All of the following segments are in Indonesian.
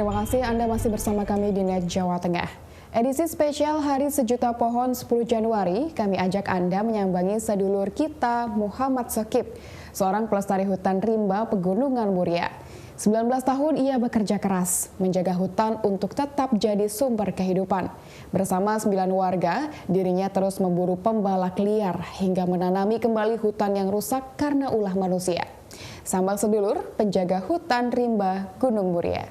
Terima kasih Anda masih bersama kami di Net Jawa Tengah. Edisi spesial Hari Sejuta Pohon 10 Januari, kami ajak Anda menyambangi sedulur kita Muhammad Sokip, seorang pelestari hutan rimba Pegunungan Muria. 19 tahun ia bekerja keras, menjaga hutan untuk tetap jadi sumber kehidupan. Bersama 9 warga, dirinya terus memburu pembalak liar hingga menanami kembali hutan yang rusak karena ulah manusia. Sambal sedulur, penjaga hutan rimba Gunung Muria.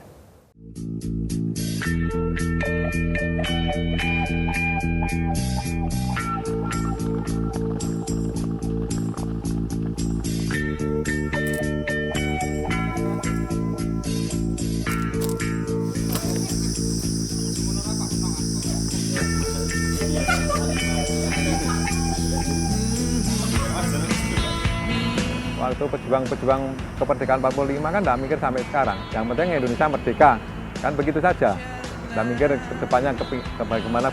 Waktu pejuang kemerdekaan 45 kan tidak mikir sampai sekarang. Yang penting Indonesia merdeka, kan begitu saja. Tidak mikir ke depannya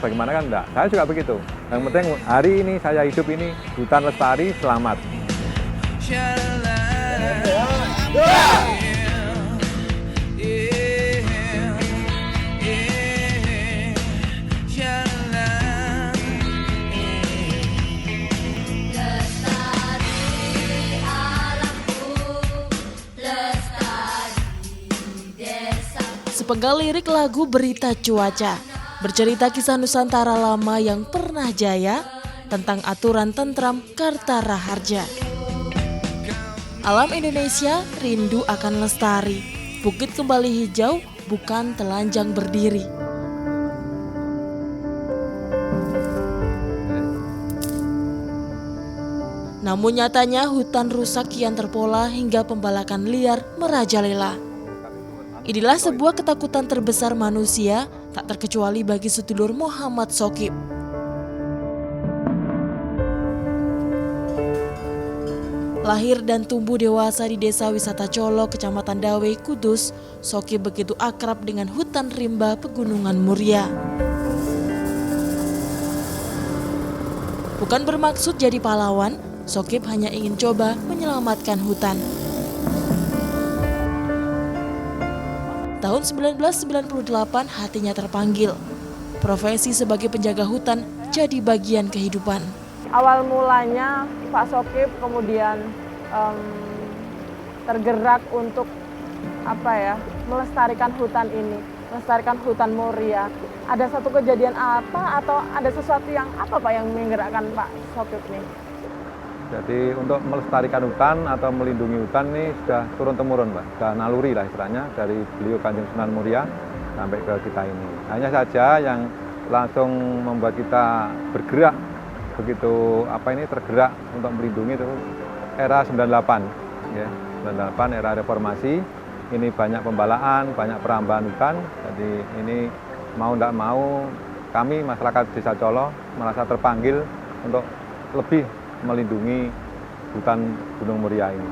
bagaimana kan enggak. Saya juga begitu. Yang penting hari ini saya hidup ini, hutan lestari, selamat. Sepenggal lirik lagu Berita Cuaca bercerita kisah Nusantara lama yang pernah jaya tentang aturan tentram Kartaraharja. Alam Indonesia rindu akan lestari, bukit kembali hijau bukan telanjang berdiri. Namun nyatanya hutan rusak kian terpola hingga pembalakan liar merajalela. Inilah sebuah ketakutan terbesar manusia, tak terkecuali bagi sedulur Muhammad Sokip. Lahir dan tumbuh dewasa di Desa Wisata Colo, Kecamatan Dawe, Kudus, Sokip begitu akrab dengan hutan rimba Pegunungan Muria. Bukan bermaksud jadi pahlawan, Sokip hanya ingin coba menyelamatkan hutan. Tahun 1998 hatinya terpanggil. Profesi sebagai penjaga hutan jadi bagian kehidupan. Awal mulanya Pak Sokip kemudian tergerak untuk melestarikan hutan ini, melestarikan hutan Muria. Ada satu kejadian apa atau ada sesuatu yang apa Pak yang menggerakkan Pak Sokip nih? Jadi untuk melestarikan hutan atau melindungi hutan ini sudah turun-temurun, Mbak. Sudah naluri lah istilahnya dari beliau Kanjeng Sunan Muria sampai ke kita ini. Hanya saja yang langsung membuat kita bergerak, begitu tergerak untuk melindungi itu era 98. Ya, 98 era reformasi. Ini banyak pembalaan, banyak perambahan hutan. Jadi ini mau tidak mau kami masyarakat Desa Colo merasa terpanggil untuk lebih melindungi hutan Gunung Muria ini.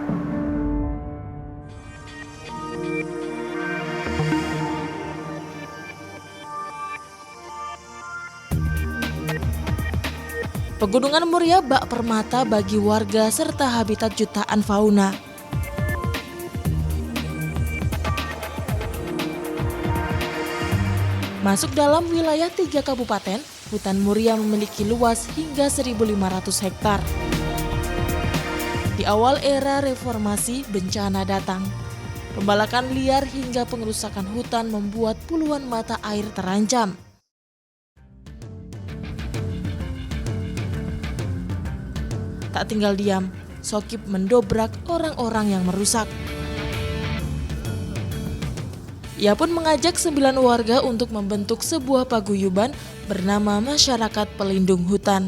Pegunungan Muria bak permata bagi warga serta habitat jutaan fauna. Masuk dalam wilayah 3 kabupaten, hutan Muria memiliki luas hingga 1.500 hektar. Di awal era reformasi, bencana datang. Pembalakan liar hingga pengerusakan hutan membuat puluhan mata air terancam. Tak tinggal diam, Sokip mendobrak orang-orang yang merusak. Ia pun mengajak 9 warga untuk membentuk sebuah paguyuban bernama Masyarakat Pelindung Hutan.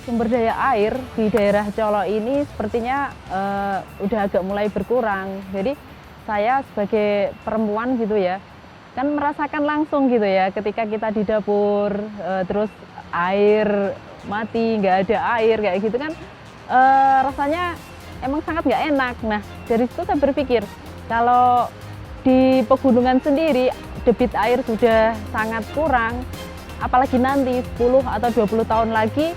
Sumber daya air di daerah Colo ini sepertinya udah agak mulai berkurang. Jadi saya sebagai perempuan gitu ya, kan merasakan langsung gitu ya ketika kita di dapur terus air mati, nggak ada air kayak gitu kan rasanya emang sangat nggak enak. Nah dari situ saya berpikir kalau di pegunungan sendiri debit air sudah sangat kurang, apalagi nanti 10 atau 20 tahun lagi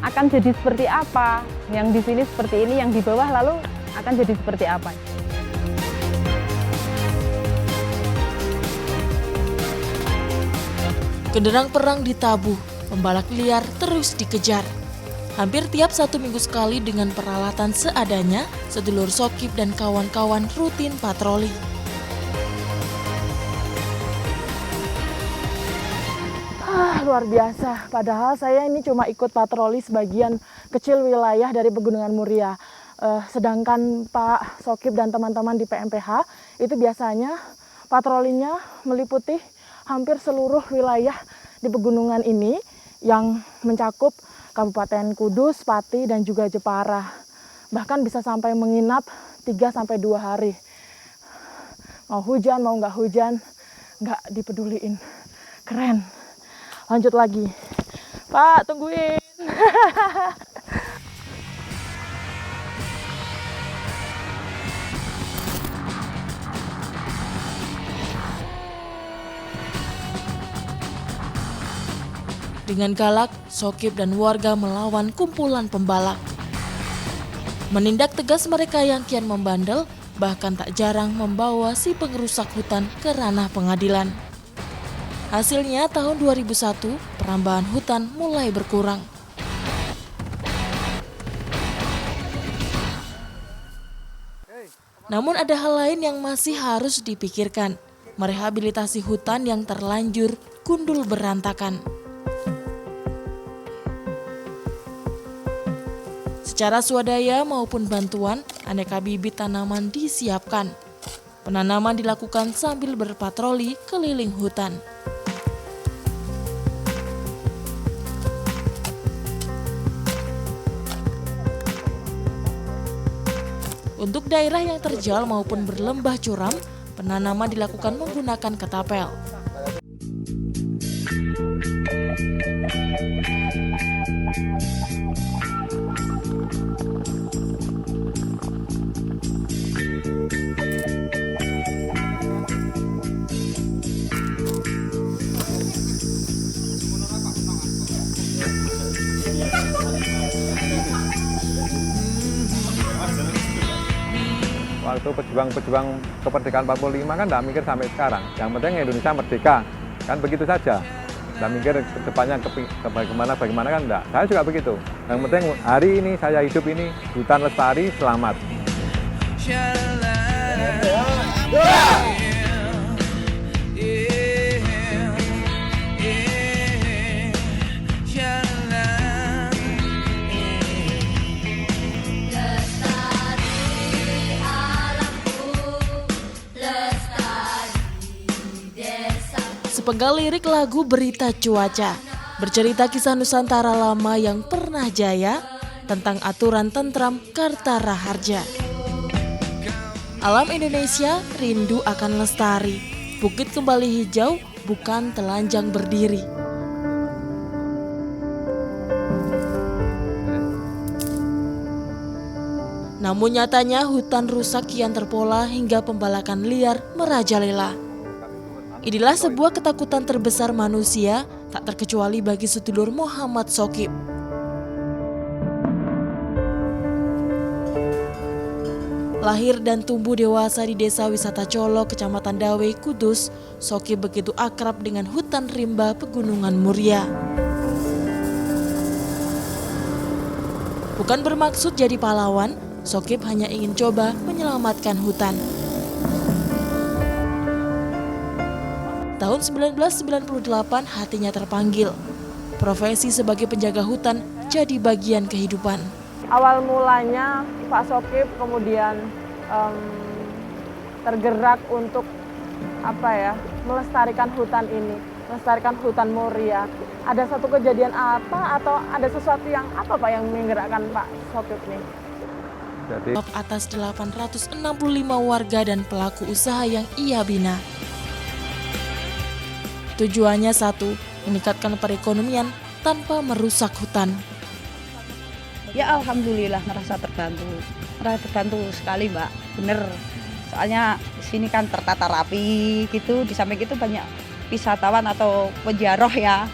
akan jadi seperti apa. Yang di sini seperti ini, yang di bawah lalu akan jadi seperti apa. Genderang perang ditabuh, pembalak liar terus dikejar. Hampir tiap 1 minggu sekali dengan peralatan seadanya, sedulur Sokip dan kawan-kawan rutin patroli. Luar biasa, padahal saya ini cuma ikut patroli sebagian kecil wilayah dari Pegunungan Muria. Sedangkan Pak Sokip dan teman-teman di PMPH itu biasanya patrolinya meliputi hampir seluruh wilayah di pegunungan ini yang mencakup Kabupaten Kudus, Pati, dan juga Jepara. Bahkan bisa sampai menginap 3-2 hari. Mau hujan, mau nggak hujan, nggak dipeduliin. Keren. Lanjut lagi. Pak, tungguin. Dengan galak, Sokip dan warga melawan kumpulan pembalak. Menindak tegas mereka yang kian membandel, bahkan tak jarang membawa si pengerusak hutan ke ranah pengadilan. Hasilnya tahun 2001, perambahan hutan mulai berkurang. Namun ada hal lain yang masih harus dipikirkan, merehabilitasi hutan yang terlanjur gundul berantakan. Secara swadaya maupun bantuan, aneka bibit tanaman disiapkan. Penanaman dilakukan sambil berpatroli keliling hutan. Untuk daerah yang terjal maupun berlembah curam, penanaman dilakukan menggunakan ketapel. Waktu pejuang-pejuang kemerdekaan 45 kan tidak mikir sampai sekarang. Yang penting Indonesia merdeka, kan begitu saja. Tidak mikir ke depannya bagaimana kan enggak. Saya juga begitu. Yang penting hari ini saya hidup ini, hutan lestari, selamat. Sepenggal lirik lagu Berita Cuaca bercerita kisah Nusantara lama yang pernah jaya tentang aturan tentram Kartaraharja. Alam Indonesia rindu akan lestari, bukit kembali hijau bukan telanjang berdiri. Namun nyatanya hutan rusak kian terpola hingga pembalakan liar merajalela. Inilah sebuah ketakutan terbesar manusia, tak terkecuali bagi sedulur Muhammad Sokip. Lahir dan tumbuh dewasa di Desa Wisata Colo, Kecamatan Dawe, Kudus, Sokip begitu akrab dengan hutan rimba Pegunungan Muria. Bukan bermaksud jadi pahlawan, Sokip hanya ingin coba menyelamatkan hutan. Tahun 1998 hatinya terpanggil. Profesi sebagai penjaga hutan jadi bagian kehidupan. Awal mulanya Pak Sokip kemudian tergerak untuk melestarikan hutan ini, melestarikan hutan Muria. Ada satu kejadian apa atau ada sesuatu yang apa Pak yang menggerakkan Pak Sokip ini? Jadi Atas 865 warga dan pelaku usaha yang ia bina. Tujuannya satu, meningkatkan perekonomian tanpa merusak hutan. Ya alhamdulillah merasa terbantu sekali Mbak, bener. Soalnya di sini kan tertata rapi gitu, di samping itu banyak wisatawan atau penziarah ya,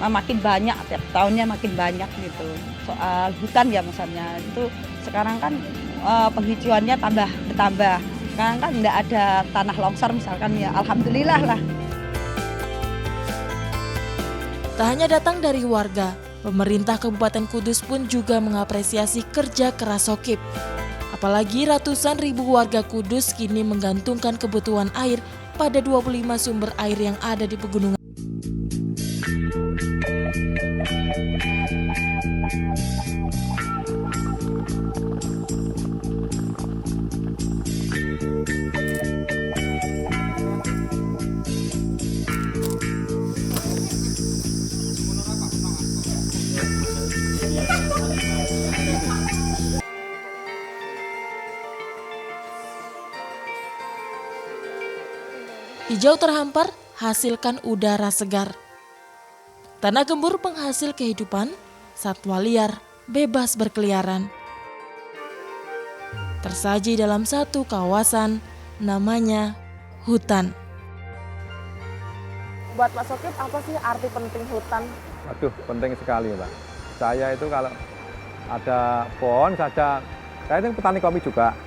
makin banyak tiap tahunnya makin banyak gitu. Soal hutan ya misalnya itu sekarang kan penghijauannya bertambah. Sekarang kan tidak ada tanah longsor misalkan ya, alhamdulillah lah. Tak hanya datang dari warga, pemerintah Kabupaten Kudus pun juga mengapresiasi kerja keras Sokip. Apalagi ratusan ribu warga Kudus kini menggantungkan kebutuhan air pada 25 sumber air yang ada di pegunungan. Hijau terhampar, hasilkan udara segar. Tanah gembur penghasil kehidupan, satwa liar bebas berkeliaran. Tersaji dalam satu kawasan, namanya hutan. Buat Pak Sokip, apa sih arti penting hutan? Waduh, penting sekali Mbak. Saya itu kalau ada pohon saja, saya itu petani kopi juga.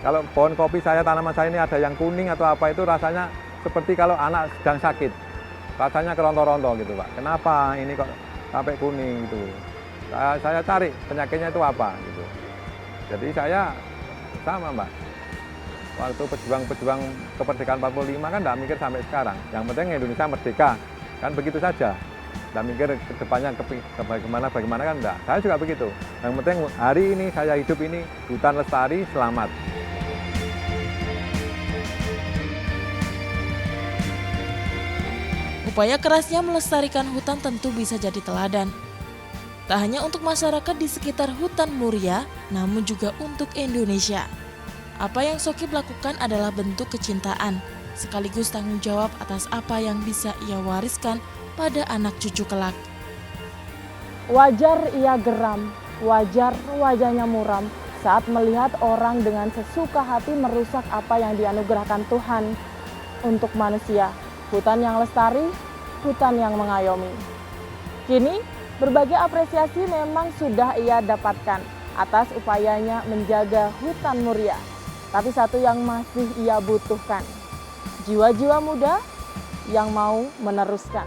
Kalau pohon kopi saya, tanaman saya ini ada yang kuning atau apa itu rasanya seperti kalau anak sedang sakit. Rasanya keronto-ronto gitu Pak. Kenapa ini kok sampai kuning gitu. Saya cari penyakitnya itu apa gitu. Jadi saya sama Mbak. Waktu pejuang kemerdekaan 45 kan nggak mikir sampai sekarang. Yang penting Indonesia merdeka. Kan begitu saja. Nggak mikir ke depannya bagaimana kan enggak. Saya juga begitu. Yang penting hari ini saya hidup ini hutan lestari selamat. Upaya kerasnya melestarikan hutan tentu bisa jadi teladan. Tak hanya untuk masyarakat di sekitar hutan Muria, namun juga untuk Indonesia. Apa yang Sokip lakukan adalah bentuk kecintaan, sekaligus tanggung jawab atas apa yang bisa ia wariskan pada anak cucu kelak. Wajar ia geram, wajar wajahnya muram saat melihat orang dengan sesuka hati merusak apa yang dianugerahkan Tuhan untuk manusia. Hutan yang lestari, hutan yang mengayomi. Kini, berbagai apresiasi memang sudah ia dapatkan atas upayanya menjaga hutan Muria. Tapi satu yang masih ia butuhkan, jiwa-jiwa muda yang mau meneruskan.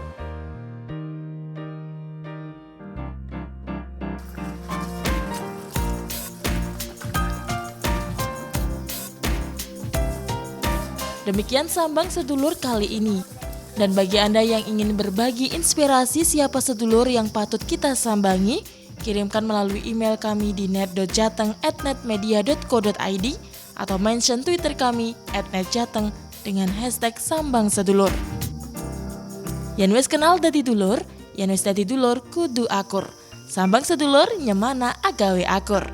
Demikian Sambang Sedulur kali ini. Dan bagi Anda yang ingin berbagi inspirasi siapa sedulur yang patut kita sambangi, kirimkan melalui email kami di net.jateng@netmedia.co.id atau mention Twitter kami @netjateng dengan hashtag Sambang Sedulur. Yen wis kenal dadi dulur, yen wis dadi dulur kudu akur. Sambang Sedulur nyemana agawe akur.